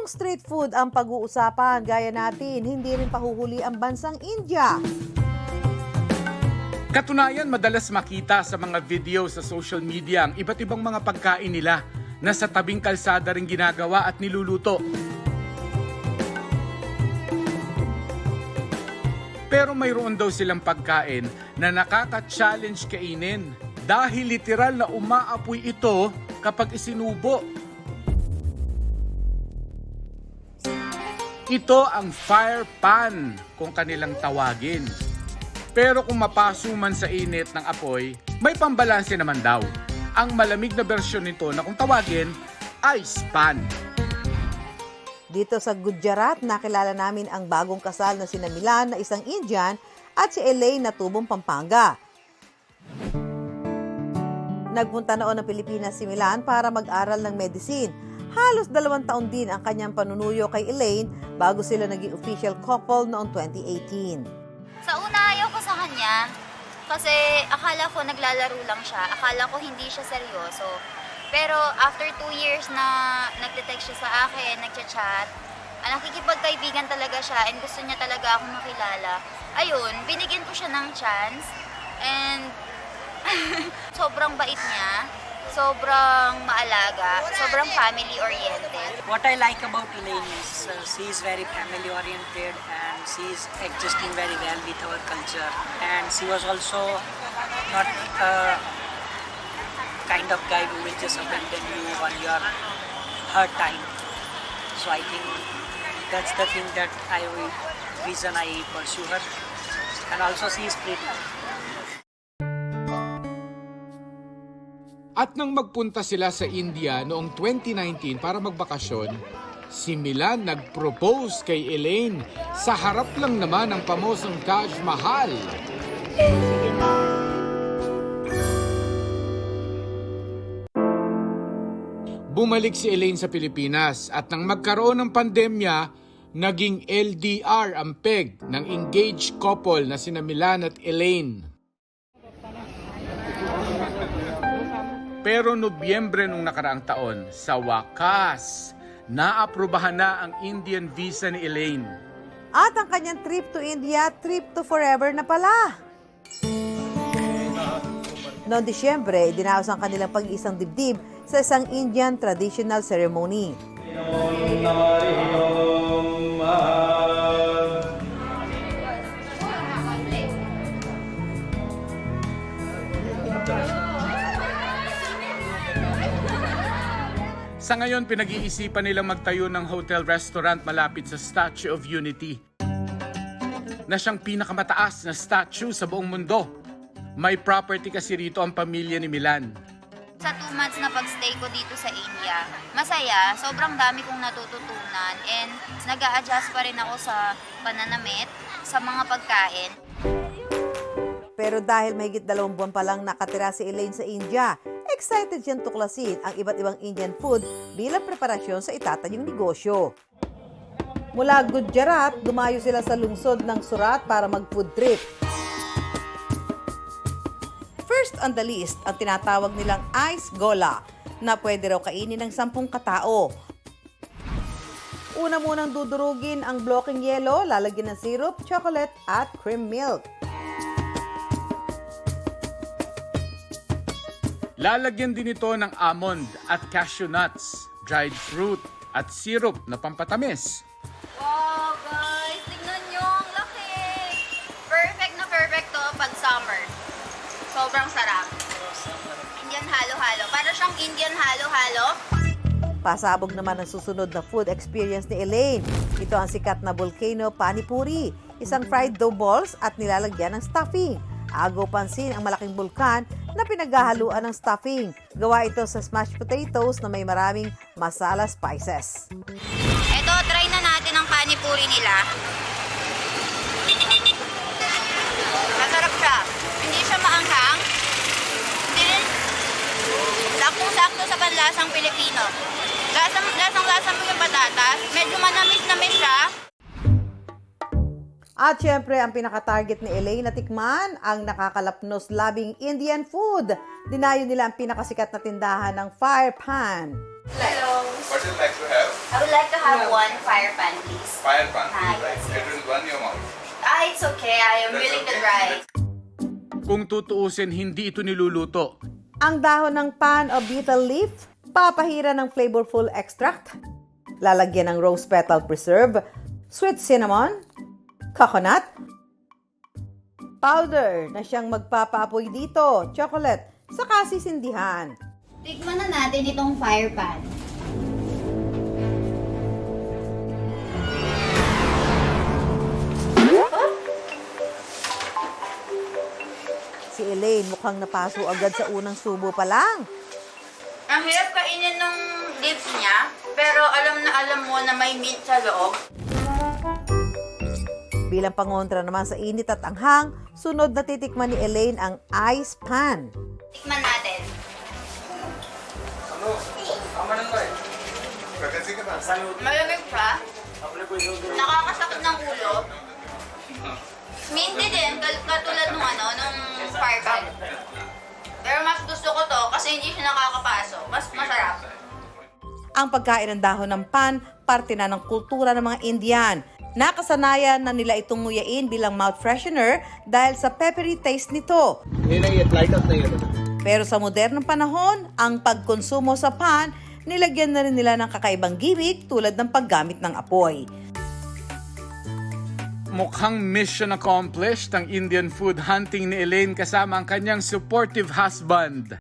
kung street food ang pag-uusapan, gaya natin, hindi rin pahuhuli ang bansang India. Katunayan, madalas makita sa mga video sa social media ang iba't ibang mga pagkain nila na sa tabing kalsada rin ginagawa at niluluto. Pero mayroon daw silang pagkain na nakaka-challenge kainin dahil literal na umaapoy ito kapag isinubo. Ito ang fire pan kung kanilang tawagin. Pero kung mapaso man sa init ng apoy, may pambalanse naman daw. Ang malamig na bersyon nito na kung tawagin, ice pan. Dito sa Gujarat, nakilala namin ang bagong kasal na sina Milan na isang Indian at si Elaine na tubong Pampanga. Nagpunta noon ng Pilipinas si Milan para mag-aral ng medicine. Halos 2 taon din ang kanyang panunuyo kay Elaine bago sila naging official couple noong 2018. Sa una, ayaw ko sa kanya kasi akala ko naglalaro lang siya. Akala ko hindi siya seryoso. Pero after 2 years na nagte-text siya sa akin, nagchat-chat, nakikipagkaibigan talaga siya and gusto niya talaga akong makilala. Ayun, binigyan ko siya ng chance and sobrang bait niya, sobrang maalaga, sobrang family-oriented. What I like about Elaine is she is very family-oriented and she is adjusting very well with our culture. And she was also not a kind of guy who will just abandon you on your hard time. So I think that's the thing that reason I pursue her. And also she is pretty. At nang magpunta sila sa India noong 2019 para magbakasyon, si Milan nag-propose kay Elaine sa harap lang naman ng pamosong Taj Mahal. Bumalik si Elaine sa Pilipinas at nang magkaroon ng pandemya, naging LDR ang peg ng engaged couple na sina Milan at Elaine. Pero Nobyembre nung nakaraang taon, sa wakas, naaprubahan na ang Indian visa ni Elaine. At ang kanyang trip to India, trip to forever na pala. Noong Disyembre, dinaos ang kanilang pag-iisang dibdib sa isang Indian traditional ceremony. Sa ngayon, pinag-iisipan nilang magtayo ng hotel-restaurant malapit sa Statue of Unity, na siyang pinakamataas na statue sa buong mundo. May property kasi rito ang pamilya ni Milan. Sa 2 months na pagstay ko dito sa India, masaya, sobrang dami kong natututunan and nag-a-adjust pa rin ako sa pananamit, sa mga pagkain. Pero dahil mahigit 2 buwan pa lang nakatira si Elaine sa India, excited siyang tuklasin ang iba't ibang Indian food bilang preparasyon sa itatayong negosyo. Mula Gujarat, dumayo sila sa lungsod ng Surat para mag-food trip. First on the list ang tinatawag nilang ice gola na pwede raw kainin ng 10 katao. Una munang dudurugin ang blokeng yelo, lalagyan ng syrup, chocolate at cream milk. Lalagyan din ito ng almond at cashew nuts, dried fruit at syrup na pampatamis. Wow, guys! Tingnan nyo, ang laki! Perfect na perfect to pag summer. Sobrang sarap. Indian halo-halo. Para siyang Indian halo-halo. Pasabog naman ang susunod na food experience ni Elaine. Ito ang sikat na volcano pani puri, isang fried dough balls at nilalagyan ng stuffing. Agaw pansin ang malaking bulkan na pinaghahaluan ng stuffing. Gawa ito sa smashed potatoes na may maraming masala spices. Ito, try na natin ang panipuri nila. Masarap siya. Hindi siya maanghang. Hindi rin saktong-sakto sa panlasang Pilipino. Lasang-lasa mo yung patatas. Medyo manamis-namis siya. At syempre, ang pinaka-target ni Elaine na tikman, ang nakakalapnos labing Indian food. Dinayo nila ang pinakasikat na tindahan ng fire pan. Hello. What would you like to have? I would like to have one fire pan, please. Fire pan. Ah, Right. yes, It will burn your mouth. It's okay. I am That's willing to okay. try. Kung tutuusin, hindi ito niluluto. Ang dahon ng pan o betel leaf, papahira ng flavorful extract. Lalagyan ng rose petal preserve, sweet cinnamon, coconut, powder na siyang magpapaapoy dito, chocolate, saka sisindihan. Tikman na natin itong fire pan. Si Elaine mukhang napaso agad sa unang subo pa lang. Ang hirap kainin ng leaves niya, pero alam na alam mo na may meat sa loob. Bilang pangontra naman sa init at anghang, sunod na titikman ni Elaine ang ice pan. Tikman natin. Malamig siya. Nakakasakit ng ulo. Minty din, katulad nung nung fire pan. Pero mas gusto ko to kasi hindi siya nakakapasok. Mas masarap. Ang pagkain ng dahon ng pan, parte na ng kultura ng mga Indian. Nakasanayan na nila itong nguyain bilang mouth freshener dahil sa peppery taste nito. Pero sa modernong panahon, ang pagkonsumo sa pan, nilagyan na rin nila ng kakaibang gimmick tulad ng paggamit ng apoy. Mukhang mission accomplished ang Indian food hunting ni Elaine kasama ang kanyang supportive husband.